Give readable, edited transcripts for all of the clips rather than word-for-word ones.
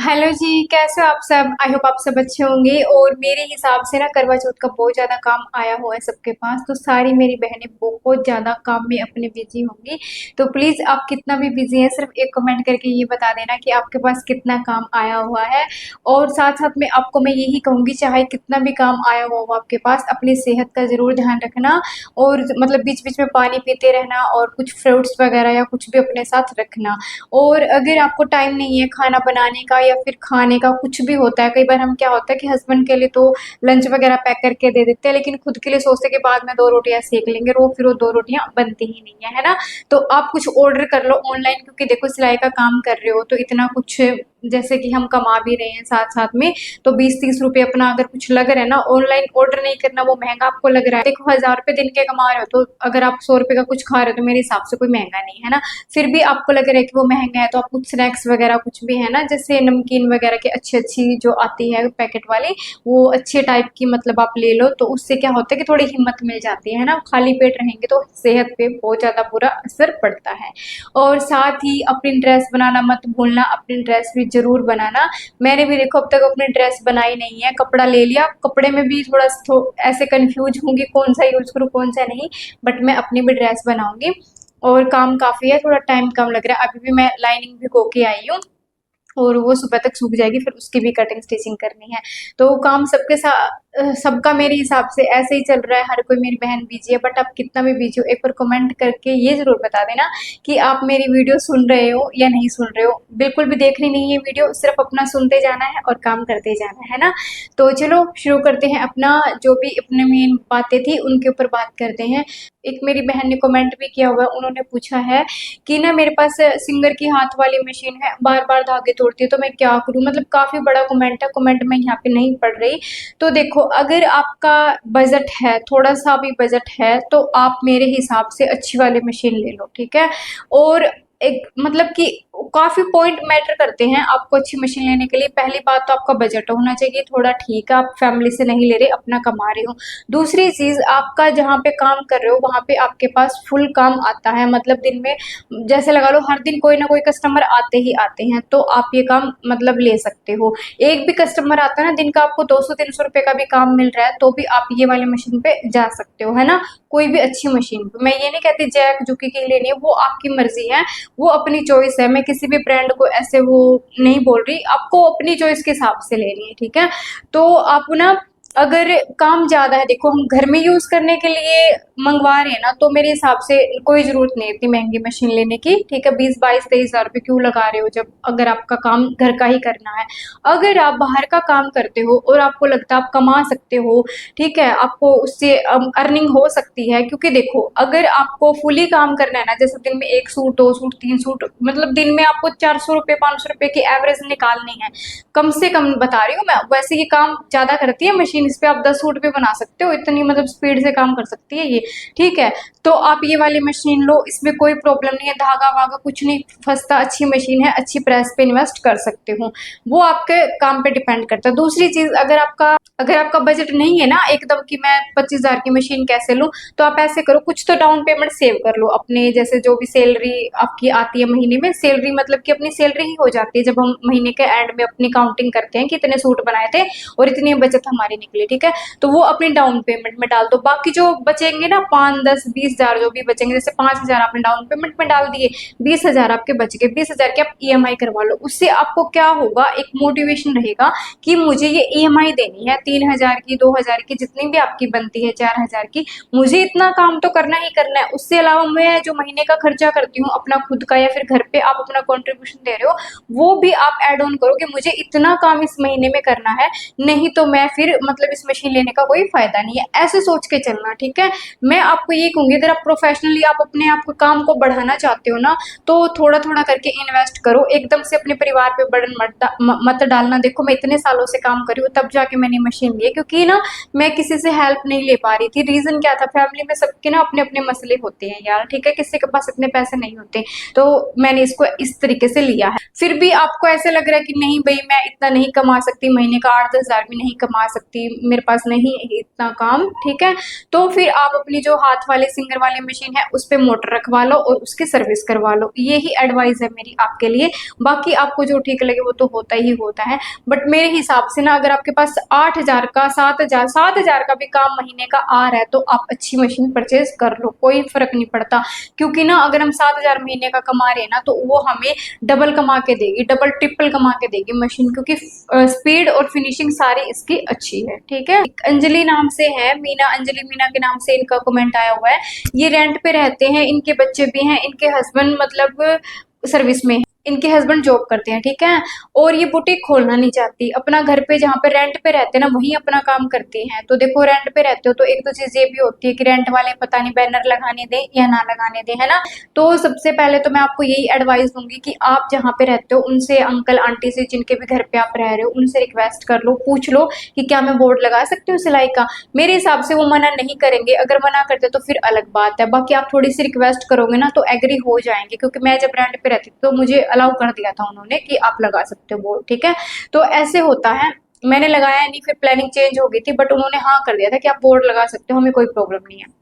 Hello जी, कैसे हो आप सब? आई होप आप सब अच्छे होंगे। और मेरे हिसाब से ना करवा चौथ का बहुत ज़्यादा काम आया हुआ है सबके पास, तो सारी मेरी बहनें बहुत ज़्यादा काम में अपने बिजी होंगी। तो प्लीज़ आप कितना भी बिजी हैं, सिर्फ एक कमेंट करके ये बता देना कि आपके पास कितना काम आया हुआ है। और साथ साथ में आपको मैं यही कहूँगी, चाहे कितना भी काम आया हुआ हो आपके पास, अपनी सेहत का ज़रूर ध्यान रखना। और मतलब बीच बीच में पानी पीते रहना और कुछ फ्रूट्स वगैरह या कुछ भी अपने साथ रखना। और अगर आपको टाइम नहीं है खाना बनाने का या फिर खाने का, कुछ भी होता है, कई बार हम क्या होता है कि हस्बैंड के लिए तो लंच वगैरह पैक करके दे देते हैं, लेकिन खुद के लिए सोचते कि बाद में 2 रोटियां सेक लेंगे, फिर वो 2 रोटियां बनती ही नहीं है ना। तो आप कुछ ऑर्डर कर लो ऑनलाइन, क्योंकि देखो सिलाई का काम कर रहे हो तो इतना कुछ, जैसे कि हम कमा भी रहे हैं साथ साथ में, तो 20-30 रुपए अपना अगर कुछ लग रहा है ना, ऑनलाइन ऑर्डर नहीं करना, वो महंगा आपको लग रहा है। देखो 1000 रुपए दिन के कमा रहे हो, तो अगर आप 100 रुपए का कुछ खा रहे हो तो मेरे हिसाब से कोई महंगा नहीं है ना। फिर भी आपको लग रहा है कि वो महंगा है, तो आप कुछ स्नैक्स वगैरह कुछ भी है ना, जैसे नमकीन वगैरह की अच्छी अच्छी जो आती है पैकेट वाली, वो अच्छे टाइप की मतलब आप ले लो, तो उससे क्या होता है कि थोड़ी हिम्मत मिल जाती है ना। खाली पेट रहेंगे तो सेहत पे बहुत ज्यादा बुरा असर पड़ता है। और साथ ही अपनी ड्रेस बनाना मत भूलना, अपनी ड्रेस भी जरूर बनाना। मैंने भी देखो अब तक अपनी ड्रेस बनाई नहीं है, कपड़ा ले लिया, कपड़े में भी थोड़ा ऐसे कंफ्यूज होंगी कौन सा यूज करूँ कौन सा नहीं, बट मैं अपनी भी ड्रेस बनाऊंगी। और काम काफी है, थोड़ा टाइम कम लग रहा है, अभी भी मैं लाइनिंग भिगो के आई हूँ और वो सुबह तक सूख जाएगी, फिर उसकी भी कटिंग स्टिचिंग करनी है। तो काम सबके साथ सबका मेरे हिसाब से ऐसे ही चल रहा है, हर कोई मेरी बहन बिजी है, बट आप कितना भी बिजी हो एक बार कमेंट करके ये जरूर बता देना कि आप मेरी वीडियो सुन रहे हो या नहीं सुन रहे हो। बिल्कुल भी देखनी नहीं है वीडियो, सिर्फ अपना सुनते जाना है और काम करते जाना है ना। तो चलो शुरू करते हैं अपना, जो भी अपने मेन बातें थी उनके ऊपर बात करते हैं। एक मेरी बहन ने कमेंट भी किया हुआ है, उन्होंने पूछा है कि ना मेरे पास सिंगर की हाथ वाली मशीन है, बार बार धागे तोड़ती है, तो मैं क्या करूं। मतलब काफी बड़ा कमेंट है, कमेंट मैं यहाँ पे नहीं पढ़ रही। तो देखो अगर आपका बजट है, थोड़ा सा भी बजट है, तो आप मेरे हिसाब से अच्छी वाली मशीन ले लो, ठीक है। और एक मतलब कि काफी पॉइंट मैटर करते हैं आपको अच्छी मशीन लेने के लिए। पहली बात तो आपका बजट होना चाहिए थोड़ा ठीक है, आप फैमिली से नहीं ले रहे, अपना कमा रहे हो। दूसरी चीज, आपका जहाँ पे काम कर रहे हो वहां पे आपके पास फुल काम आता है, मतलब दिन में जैसे लगा लो हर दिन कोई ना कोई कस्टमर आते ही आते हैं, तो आप ये काम मतलब ले सकते हो। एक भी कस्टमर आता है ना, दिन का आपको 200-300 रुपए का भी काम मिल रहा है, तो भी आप ये वाली मशीन पे जा सकते हो, है ना। कोई भी अच्छी मशीन पे, मैं ये नहीं कहती जैक जुकी की लेनी है, वो आपकी मर्जी है, वो अपनी चॉइस है। मैं किसी भी ब्रांड को ऐसे वो नहीं बोल रही, आपको अपनी चॉइस के हिसाब से लेनी है, ठीक है। तो आप ना, अगर काम ज्यादा है, देखो हम घर में यूज करने के लिए मंगवा रहे हैं ना, तो मेरे हिसाब से कोई जरूरत नहीं है इतनी महंगी मशीन लेने की, ठीक है। 20-22-23 हजार रुपए क्यों लगा रहे हो, जब अगर आपका काम घर का ही करना है। अगर आप बाहर का काम करते हो और आपको लगता है आप कमा सकते हो, ठीक है, आपको उससे अर्निंग हो सकती है, क्योंकि देखो अगर आपको फुली काम करना है ना, जैसे दिन में 1 सूट 2 सूट 3 सूट, मतलब दिन में आपको 400 रुपए 500 रुपए की एवरेज निकालनी है, कम से कम बता रही हूँ मैं। वैसे ये काम ज्यादा करती है मशीन, इस पे आप 10 सूट भी बना सकते हो, इतनी मतलब स्पीड से काम कर सकती है ये, ठीक है। तो आप ये वाली मशीन लो, इसमें कोई प्रॉब्लम नहीं है, धागा वागा कुछ नहीं फंसता, अच्छी मशीन है, अच्छी प्राइस पे इन्वेस्ट कर सकते हो। वो आपके काम पे डिपेंड करता है। दूसरी चीज, अगर आपका बजट नहीं है ना एकदम कि मैं 25 हजार की मशीन कैसे लूं, तो आप ऐसे करो, कुछ तो डाउन पेमेंट सेव कर लो अपने, जैसे जो भी सैलरी आपकी आती है महीने में, सैलरी मतलब कि अपनी सैलरी ही हो जाती है जब हम महीने के एंड में अपनी काउंटिंग करते हैं कि इतने सूट बनाए थे और इतनी बचत हमारी निकली, ठीक है। तो वो अपनी डाउन पेमेंट में डाल दो, बाकी जो बचेंगे ना 5-10-20 हजार जो भी बचेंगे, जैसे 5 हजार आपने डाउन पेमेंट में डाल दिए, 20 हजार आपके बच गए, 20 हजार की आप ईएमआई करवा लो। उससे आपको क्या होगा, एक मोटिवेशन रहेगा कि मुझे ये ईएमआई देनी है, 3 हजार की 2 हजार की जितनी भी आपकी बनती है, 4 हजार की, मुझे इतना काम तो करना ही करना है। उससे अलावा मैं जो महीने का खर्चा करती हूँ अपना खुद का, या फिर घर पे आप अपना कॉन्ट्रीब्यूशन दे रहे हो, वो भी आप एड ऑन करो कि मुझे इतना काम इस महीने में करना है, नहीं तो मैं फिर मतलब इस मशीन लेने का कोई फायदा नहीं है। ऐसे सोच के चलना, ठीक है। मैं आपको ये कहूंगी, अगर आप प्रोफेशनली आप अपने आप को काम को बढ़ाना चाहते हो ना, तो थोड़ा थोड़ा करके इन्वेस्ट करो, एकदम से अपने परिवार पे बर्डन मत डालना। देखो मैं इतने सालों से काम कर रही हूँ, तब जाके मैंने मशीन ली है, क्योंकि ना मैं किसी से हेल्प नहीं ले पा रही थी। रीजन क्या था, फैमिली में सबके ना अपने अपने मसले होते हैं यार, ठीक है, किसी के पास इतने पैसे नहीं होते, तो मैंने इसको इस तरीके से लिया है। फिर भी आपको ऐसे लग रहा है कि नहीं भाई मैं इतना नहीं कमा सकती, महीने का 8-10 हजार भी नहीं कमा सकती, मेरे पास नहीं है इतना काम, ठीक है, तो फिर आप अपनी अपनी जो हाथ वाली सिंगर वाली मशीन है उस पे मोटर रखवा लो और उसकी सर्विस करवा लो। यही एडवाइस है मेरी आपके लिए। बाकी आपको जो ठीक लगे वो तो होता ही होता है, बट मेरे हिसाब से ना अगर आपके पास 8,000 का 7,000 का भी काम महीने का आ रहा है तो आप अच्छी मशीन परचेज कर लो, कोई फर्क नहीं पड़ता। क्योंकि ना अगर हम 7,000 महीने का कमा रहे हैं ना तो वो हमें डबल कमा के देगी, डबल ट्रिपल कमा के देगी मशीन, क्योंकि स्पीड और फिनिशिंग सारी इसकी अच्छी है। ठीक है, एक अंजलि नाम से है, मीना, अंजलि मीना के नाम से इनका कमेंट आया हुआ है। ये रेंट पे रहते हैं, इनके बच्चे भी हैं, इनके हस्बैंड मतलब सर्विस में, इनके हस्बैंड जॉब करते हैं। ठीक है, और ये बुटीक खोलना नहीं चाहती, अपना घर पे जहाँ पे रेंट पे रहते हैं ना वहीं अपना काम करती हैं। तो देखो रेंट पे रहते हो तो एक तो चीज ये भी होती है कि रेंट वाले पता नहीं बैनर लगाने दें या ना लगाने दें, है ना। तो सबसे पहले तो मैं आपको यही एडवाइस दूंगी कि आप जहाँ पे रहते हो उनसे, अंकल आंटी से, जिनके भी घर पे आप रह रहे हो, उनसे रिक्वेस्ट कर लो, पूछ लो कि क्या मैं बोर्ड लगा सकती हूँ सिलाई का। मेरे हिसाब से वो मना नहीं करेंगे, अगर मना करते तो फिर अलग बात है। बाकी आप थोड़ी सी रिक्वेस्ट करोगे ना तो एग्री हो जाएंगे, क्योंकि मैं जब रेंट पे रहती थी तो मुझे अलाउ कर दिया था उन्होंने कि आप लगा सकते हो बोर्ड। ठीक है, तो ऐसे होता है। मैंने लगाया नहीं, फिर प्लानिंग चेंज हो गई थी, बट उन्होंने हाँ कर दिया था कि आप बोर्ड लगा सकते हो, हमें कोई प्रॉब्लम नहीं है।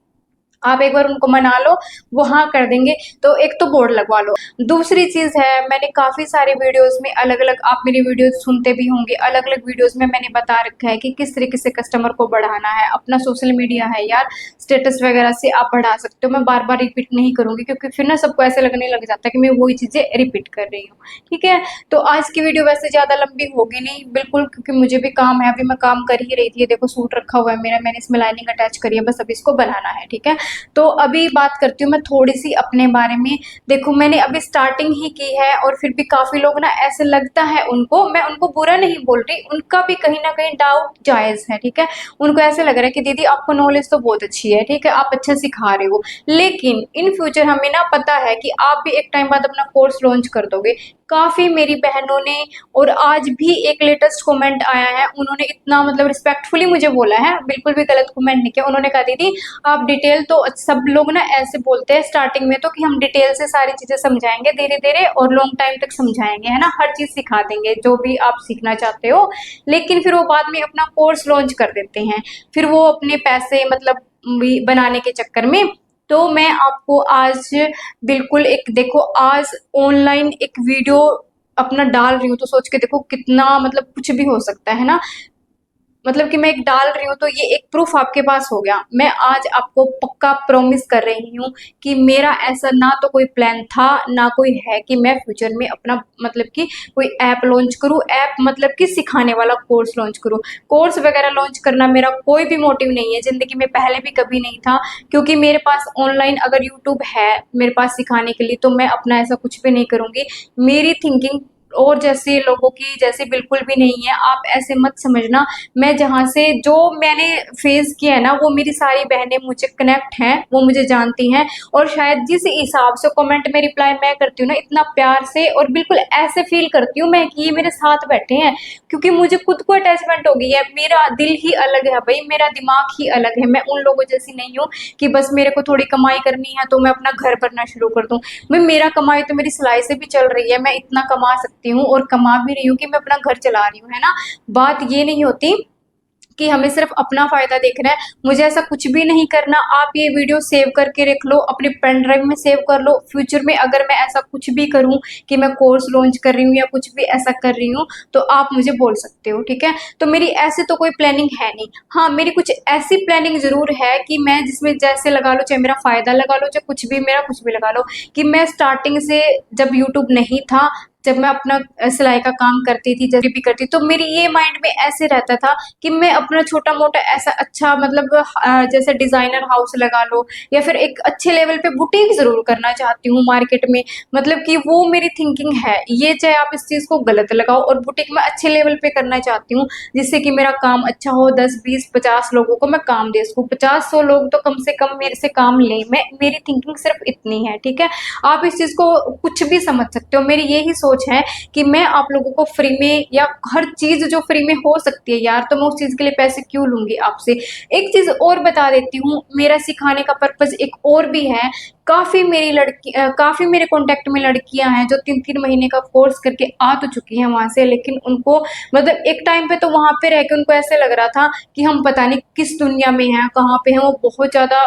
आप एक बार उनको मना लो, वो हाँ कर देंगे। तो एक तो बोर्ड लगवा लो। दूसरी चीज है, मैंने काफी सारे वीडियोस में अलग अलग, आप मेरी वीडियोस सुनते भी होंगे, अलग अलग वीडियोस में मैंने बता रखा है कि किस तरीके से कस्टमर को बढ़ाना है। अपना सोशल मीडिया है यार, स्टेटस वगैरह से आप बढ़ा सकते हो। मैं बार बार रिपीट नहीं करूंगी, क्योंकि फिर ना सबको ऐसे लगने लग जाता है कि मैं वही चीजें रिपीट कर रही हूँ। ठीक है, तो आज की वीडियो वैसे ज्यादा लंबी होगी नहीं बिल्कुल, क्योंकि मुझे भी काम है, अभी मैं काम कर ही रही थी। देखो सूट रखा हुआ है मेरा, मैंने इसमें लाइनिंग अटैच करी है, बस अभी इसको बनाना है। ठीक है, तो अभी बात करती हूँ मैं थोड़ी सी अपने बारे में। देखो मैंने अभी स्टार्टिंग ही की है, और फिर भी काफी लोग ना ऐसे लगता है उनको, मैं उनको बुरा नहीं बोल रही, उनका भी कहीं ना कहीं डाउट जायज है। ठीक है, उनको ऐसे लग रहा है कि दीदी आपको नॉलेज तो बहुत अच्छी है, ठीक है, आप अच्छा सिखा रहे हो, लेकिन इन फ्यूचर हमें ना पता है कि आप भी एक टाइम बाद अपना कोर्स लॉन्च कर दोगे। काफी मेरी बहनों ने, और आज भी एक लेटेस्ट कमेंट आया है, उन्होंने इतना मतलब रिस्पेक्टफुली मुझे बोला है, बिल्कुल भी गलत कमेंट नहीं किया। उन्होंने कहा दीदी आप डिटेल तो, सब लोग ना ऐसे बोलते हैं स्टार्टिंग में तो कि हम डिटेल से सारी चीजें समझाएंगे धीरे धीरे और लॉन्ग टाइम तक समझाएंगे, है ना, हर चीज सिखा देंगे जो भी आप सीखना चाहते हो, लेकिन फिर वो बाद में अपना कोर्स लॉन्च कर देते हैं, फिर वो अपने पैसे मतलब बनाने के चक्कर में। तो मैं आपको आज बिल्कुल एक, देखो आज ऑनलाइन एक वीडियो अपना डाल रही हूँ तो सोच के देखो कितना मतलब कुछ भी हो सकता है ना, मतलब कि मैं एक डाल रही हूँ तो ये एक प्रूफ आपके पास हो गया। मैं आज आपको पक्का प्रॉमिस कर रही हूँ कि मेरा ऐसा ना तो कोई प्लान था ना कोई है कि मैं फ्यूचर में अपना मतलब कि कोई ऐप लॉन्च करूँ, ऐप मतलब कि सिखाने वाला कोर्स लॉन्च करूँ। कोर्स वगैरह लॉन्च करना मेरा कोई भी मोटिव नहीं है, जिंदगी में पहले भी कभी नहीं था, क्योंकि मेरे पास ऑनलाइन अगर यूट्यूब है मेरे पास सिखाने के लिए तो मैं अपना ऐसा कुछ भी नहीं करूंगी। मेरी थिंकिंग और जैसे लोगों की जैसे बिल्कुल भी नहीं है, आप ऐसे मत समझना। मैं जहाँ से जो मैंने फेस किया है ना, वो मेरी सारी बहनें मुझे कनेक्ट हैं, वो मुझे जानती हैं, और शायद जिस हिसाब से कमेंट में रिप्लाई मैं करती हूँ ना, इतना प्यार से और बिल्कुल ऐसे फील करती हूँ मैं कि ये मेरे साथ बैठे हैं, क्योंकि मुझे खुद को अटैचमेंट हो गई है। मेरा दिल ही अलग है भाई, मेरा दिमाग ही अलग है, मैं उन लोगों जैसी नहीं हूँ कि बस मेरे को थोड़ी कमाई करनी है तो मैं अपना घर भरना शुरू कर दूँ। मैं, मेरा कमाई तो मेरी सिलाई से भी चल रही है, मैं इतना कमा सकती हूँ और कमा भी रही हूँ कि मैं अपना घर चला रही हूँ, है ना। बात ये नहीं होती कि हमें सिर्फ अपना फायदा देखना है, मुझे ऐसा कुछ भी नहीं करना। आप ये वीडियो सेव करके रख लो, अपने पेन ड्राइव में सेव कर लो। फ्यूचर में अगर मैं ऐसा कुछ भी करूं कि मैं कोर्स लॉन्च कर रही हूँ या कुछ भी ऐसा कर रही हूँ तो आप मुझे बोल सकते हो। ठीक है, तो मेरी ऐसे तो कोई प्लानिंग है नहीं, हाँ मेरी कुछ ऐसी प्लानिंग जरूर है कि मैं जिसमें जैसे लगा लो, चाहे मेरा फायदा लगा लो, चाहे कुछ भी, मेरा कुछ भी लगा लो, कि मैं स्टार्टिंग से जब यूट्यूब नहीं था, जब मैं अपना सिलाई का काम करती थी, जब भी करती, तो मेरी ये माइंड में ऐसे रहता था कि मैं अपना छोटा मोटा ऐसा अच्छा मतलब जैसे डिजाइनर हाउस लगा लो, या फिर एक अच्छे लेवल पे बुटीक जरूर करना चाहती हूँ मार्केट में, मतलब कि वो मेरी थिंकिंग है। ये चाहे आप इस चीज को गलत लगाओ, और बुटीक में अच्छे लेवल पे करना चाहती हूँ जिससे कि मेरा काम अच्छा हो, 10 20 50 लोगों को मैं काम दे सकूँ, 50 100 लोग तो कम से कम मेरे से काम ले। मैं, मेरी थिंकिंग सिर्फ इतनी है। ठीक है, आप इस चीज को कुछ भी समझ सकते हो, मेरी यही सोच है कि मैं आप लोगों को फ्री में, या हर चीज जो फ्री में हो सकती है यार, तो मैं उस चीज के लिए पैसे क्यों लूंगी आपसे। एक चीज और बता देती हूँ, मेरा सिखाने का पर्पज एक और भी है। काफी मेरी लड़की काफी मेरे कांटेक्ट में लड़कियां हैं जो 3 3 महीने का कोर्स करके आ तो चुकी हैं वहां से, लेकिन उनको मतलब एक टाइम पे तो वहां पे रह के उनको ऐसे लग रहा था कि हम पता नहीं किस दुनिया में हैं, कहाँ पे हैं, वो बहुत ज्यादा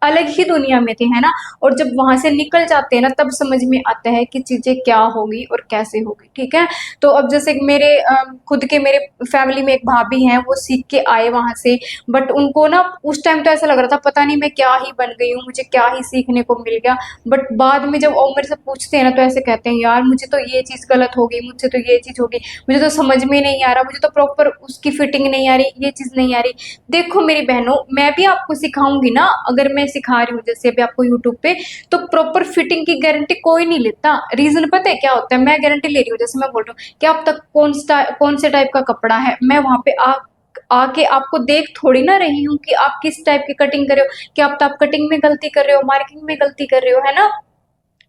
अलग ही दुनिया में थे, है ना। और जब वहां से निकल जाते हैं ना तब समझ में आता है कि चीजें क्या होगी और कैसे होगी, ठीक है। तो अब जैसे कि मेरे खुद के मेरे फैमिली में एक भाभी हैं, वो सीख के आए वहां से, बट उनको ना उस टाइम तो ऐसा लग रहा था पता नहीं मैं क्या ही बन गई हूँ, मुझे क्या ही सीखने को मिल गया। बट बाद में जब वो मेरे से पूछते हैं ना तो ऐसे कहते हैं यार मुझे तो ये चीज गलत हो गई, मुझसे तो ये चीज होगी, मुझे तो समझ में नहीं आ रहा, मुझे तो प्रॉपर उसकी फिटिंग नहीं आ रही, ये चीज नहीं आ रही। देखो मेरी बहनों, मैं भी आपको सिखाऊंगी ना, अगर मैं सिखा रही हूँ जैसे अभी आपको यूट्यूब पे, तो प्रॉपर फिटिंग की गारंटी कोई नहीं लेता। रीजन पता है क्या होता है, मैं गारंटी ले रही हूँ, जैसे मैं बोल रही हूँ कि अब तक कौन से टाइप का कपड़ा है, मैं वहां पे आके आपको देख थोड़ी ना रही हूँ कि आप किस टाइप की कटिंग कर रहे हो, कि आप तो आप कटिंग में गलती कर रहे हो, मार्किंग में गलती कर रहे हो, है ना।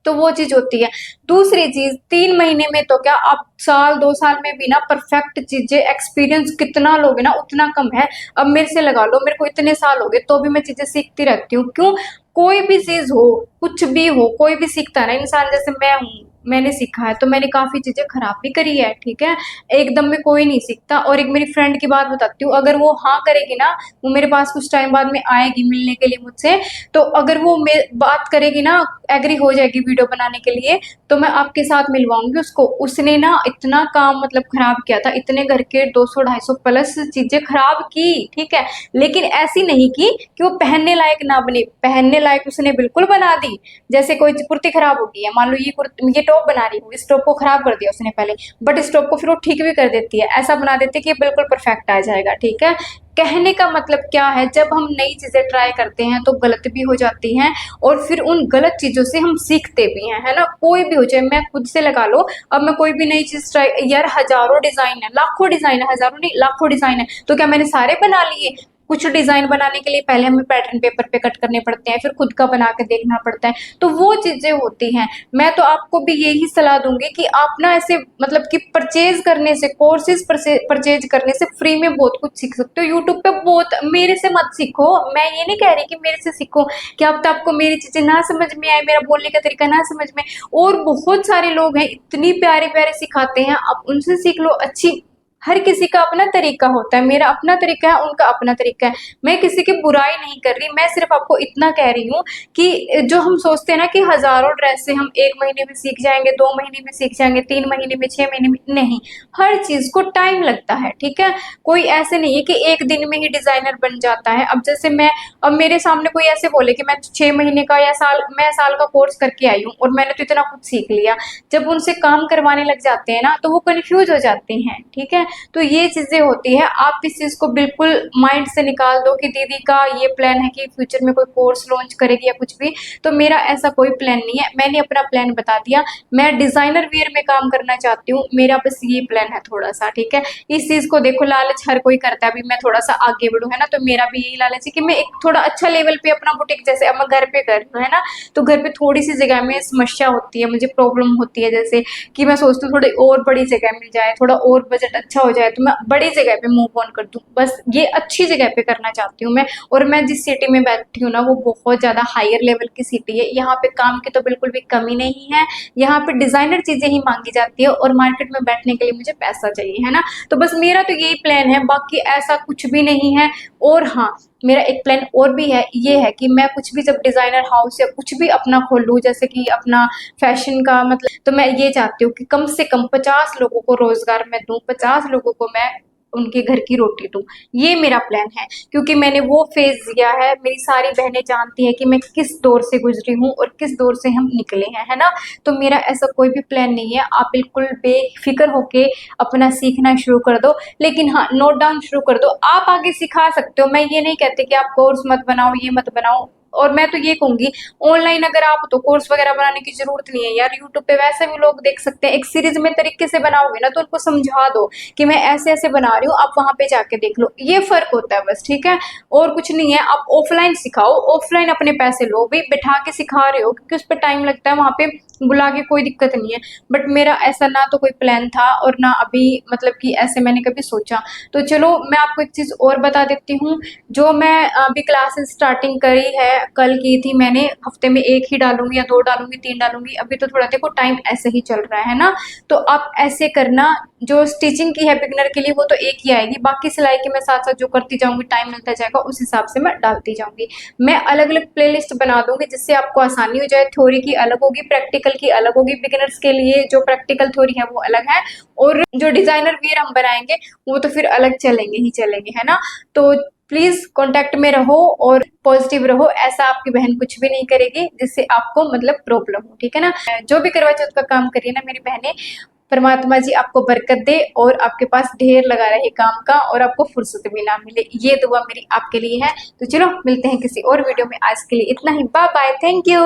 तो वो चीज होती है। दूसरी चीज, 3 महीने में तो क्या, आप साल 2 साल में भी ना परफेक्ट चीजें, एक्सपीरियंस कितना लोगे ना उतना कम है। अब मेरे से लगा लो, मेरे को इतने साल हो गए तो भी मैं चीजें सीखती रहती हूँ। क्यों? कोई भी चीज हो, कुछ भी हो, कोई भी सीखता है ना इंसान, जैसे मैं हूँ, मैंने सीखा है तो मैंने काफी चीजें खराब भी करी है, ठीक है। एकदम में कोई नहीं सीखता। और एक मेरी फ्रेंड की बात बताती हूँ, अगर वो हाँ करेगी ना, वो मेरे पास कुछ टाइम बाद में आएगी मिलने के लिए मुझसे, तो अगर वो बात करेगी ना, एग्री हो जाएगी वीडियो बनाने के लिए, तो मैं आपके साथ मिलवाऊंगी उसको। उसने ना इतना काम मतलब खराब किया था, इतने घर के 200-250 प्लस चीजें खराब की, ठीक है। लेकिन ऐसी नहीं की कि वो पहनने लायक ना बनी, पहनने लायक उसने बिल्कुल बना दी। जैसे कोई कुर्ती खराब हो गई है, मान लो ये टॉप बना रही हूँ, इस टॉप को खराब कर दिया उसने पहले, बट इस टॉप को फिर वो ठीक भी कर देती है, ऐसा बना देती है कि बिल्कुल परफेक्ट आ जाएगा, ठीक है। कहने का मतलब क्या है, जब हम नई चीजें ट्राई करते हैं तो गलत भी हो जाती हैं, और फिर उन गलत चीजों से हम सीखते भी हैं, है ना। कोई भी हो जाए, मैं खुद से लगा लो, अब मैं कोई भी नई चीज ट्राई, यार हजारों डिजाइन है, लाखों डिजाइन है, हजारों नहीं लाखों डिजाइन है, तो क्या मैंने सारे बना लिए? कुछ डिजाइन बनाने के लिए पहले हमें पैटर्न पेपर पे कट करने पड़ते हैं, फिर खुद का बना के देखना पड़ता है, तो वो चीजें होती हैं। मैं तो आपको भी यही सलाह दूंगी कि आप ना ऐसे मतलब कि परचेज करने से, कोर्सेज परचेज करने से फ्री में बहुत कुछ सीख सकते हो यूट्यूब पे। बहुत, मेरे से मत सीखो, मैं ये नहीं कह रही कि मेरे से सीखो, कि अब तो आपको मेरी चीजें ना समझ में आए, मेरा बोलने का तरीका ना समझ में, और बहुत सारे लोग हैं इतनी प्यारे प्यारे सिखाते हैं, आप उनसे सीख लो। अच्छी, हर किसी का अपना तरीका होता है, मेरा अपना तरीका है, उनका अपना तरीका है, मैं किसी की बुराई नहीं कर रही, मैं सिर्फ आपको इतना कह रही हूँ कि जो हम सोचते हैं ना कि हजारों ड्रेस से हम 1 महीने में सीख जाएंगे, 2 महीने में सीख जाएंगे, 3 महीने में, 6 महीने में, नहीं। हर चीज को टाइम लगता है, ठीक है। कोई ऐसे नहीं है कि एक दिन में ही डिजाइनर बन जाता है। अब जैसे मैं, अब मेरे सामने कोई ऐसे बोले कि मैं 6 महीने का या साल का कोर्स करके आई हूँ और मैंने तो इतना कुछ सीख लिया, जब उनसे काम करवाने लग जाते हैं ना तो वो कंफ्यूज हो जाते हैं, ठीक है। तो ये चीजें होती है, आप इस चीज को बिल्कुल माइंड से निकाल दो कि दीदी का ये प्लान है कि फ्यूचर में कोई कोर्स लॉन्च करेगी या कुछ भी, तो मेरा ऐसा कोई प्लान नहीं है। मैंने अपना प्लान बता दिया, मैं डिजाइनर वियर में काम करना चाहती हूँ, मेरा बस ये प्लान है थोड़ा सा, ठीक है। इस चीज को देखो, लालच हर कोई करता है, अभी मैं थोड़ा सा आगे बढ़ू, है ना, तो मेरा भी यही लालच है कि मैं एक थोड़ा अच्छा लेवल पे अपना बुटीक, जैसे अब मैं घर पे कर रही हूँ, है ना, तो घर पे थोड़ी सी जगह में समस्या होती है, मुझे प्रॉब्लम होती है, जैसे कि मैं सोचती हूँ थोड़ी और बड़ी जगह मिल जाए, थोड़ा और बजट अच्छा हो जाए तो मैं बड़ी जगह पे मूव ऑन कर दूं, बस ये अच्छी जगह पे करना चाहती हूँ मैं। और मैं जिस सिटी में बैठी हूँ ना वो बहुत ज्यादा हायर लेवल की सिटी है, यहाँ पे काम की तो बिल्कुल भी कमी नहीं है, यहाँ पे डिजाइनर चीजें ही मांगी जाती है, और मार्केट में बैठने के लिए मुझे पैसा चाहिए, है ना। तो बस मेरा तो यही प्लान है, बाकी ऐसा कुछ भी नहीं है। और हाँ, मेरा एक प्लान और भी है, ये है कि मैं कुछ भी जब डिजाइनर हाउस या कुछ भी अपना खोलूं, जैसे कि अपना फैशन का मतलब, तो मैं ये चाहती हूँ कि कम से कम 50 लोगों को रोजगार मैं दूं, 50 लोगों को मैं उनके घर की रोटी दूं, ये मेरा प्लान है। क्योंकि मैंने वो फेज दिया है, मेरी सारी बहनें जानती हैं कि मैं किस दौर से गुजरी हूँ और किस दौर से हम निकले हैं, है ना। तो मेरा ऐसा कोई भी प्लान नहीं है, आप बिल्कुल बेफिक्र होके अपना सीखना शुरू कर दो। लेकिन हाँ, नोट डाउन शुरू कर दो, आप आगे सिखा सकते हो, मैं ये नहीं कहती कि आप कोर्स मत बनाओ, ये मत बनाओ। और मैं तो ये कहूंगी, ऑनलाइन अगर आप तो कोर्स वगैरह बनाने की जरूरत नहीं है यार, यूट्यूब पे वैसे भी लोग देख सकते हैं, एक सीरीज में तरीके से बनाओगे ना तो उनको समझा दो कि मैं ऐसे ऐसे बना रही हूँ, आप वहां पे जाके देख लो, ये फर्क होता है बस, ठीक है। और कुछ नहीं है, आप ऑफलाइन सिखाओ, ऑफलाइन अपने पैसे लो, भाई बैठा के सिखा रहे हो क्योंकि उस पर टाइम लगता है, वहां पे बुला के कोई दिक्कत नहीं है। बट मेरा ऐसा ना तो कोई प्लान था और ना अभी मतलब कि ऐसे मैंने कभी सोचा। तो चलो मैं आपको एक चीज और बता देती हूँ, जो मैं अभी क्लासेस स्टार्टिंग करी है, कल की थी मैंने, हफ्ते में एक ही डालूंगी या 2 डालूंगी, 3 डालूंगी, अभी तो थोड़ा देखो टाइम ऐसे ही चल रहा है ना। तो आप ऐसे करना, जो स्टिचिंग की है बिगनर के लिए वो तो एक ही आएगी, बाकी सिलाई की मैं साथ साथ जो करती जाऊंगी, टाइम मिलता जाएगा उस हिसाब से मैं डालती जाऊंगी। मैं अलग अलग प्लेलिस्ट बना दूंगी जिससे आपको आसानी हो जाए। थ्योरी की अलग होगी, प्रैक्टिकल की अलग होगी। बिगिनर्स के लिए जो प्रैक्टिकल थ्योरी है वो अलग है, और जो डिजाइनर वियर हम बनाएंगे वो तो फिर अलग चलेंगे ही चलेंगे, है ना। तो प्लीज कांटेक्ट में रहो और पॉजिटिव रहो, ऐसा आपकी बहन कुछ भी नहीं करेगी जिससे आपको मतलब प्रॉब्लम हो, ठीक है ना। जो भी करवा चौथ का काम करिए ना मेरी बहनें, परमात्मा जी आपको बरकत दे और आपके पास ढेर लगा रहे काम का, और आपको फुर्सत भी ना मिले, ये दुआ मेरी आपके लिए है। तो चलो मिलते हैं किसी और वीडियो में, आज के लिए इतना ही, बाय बाय, थैंक यू।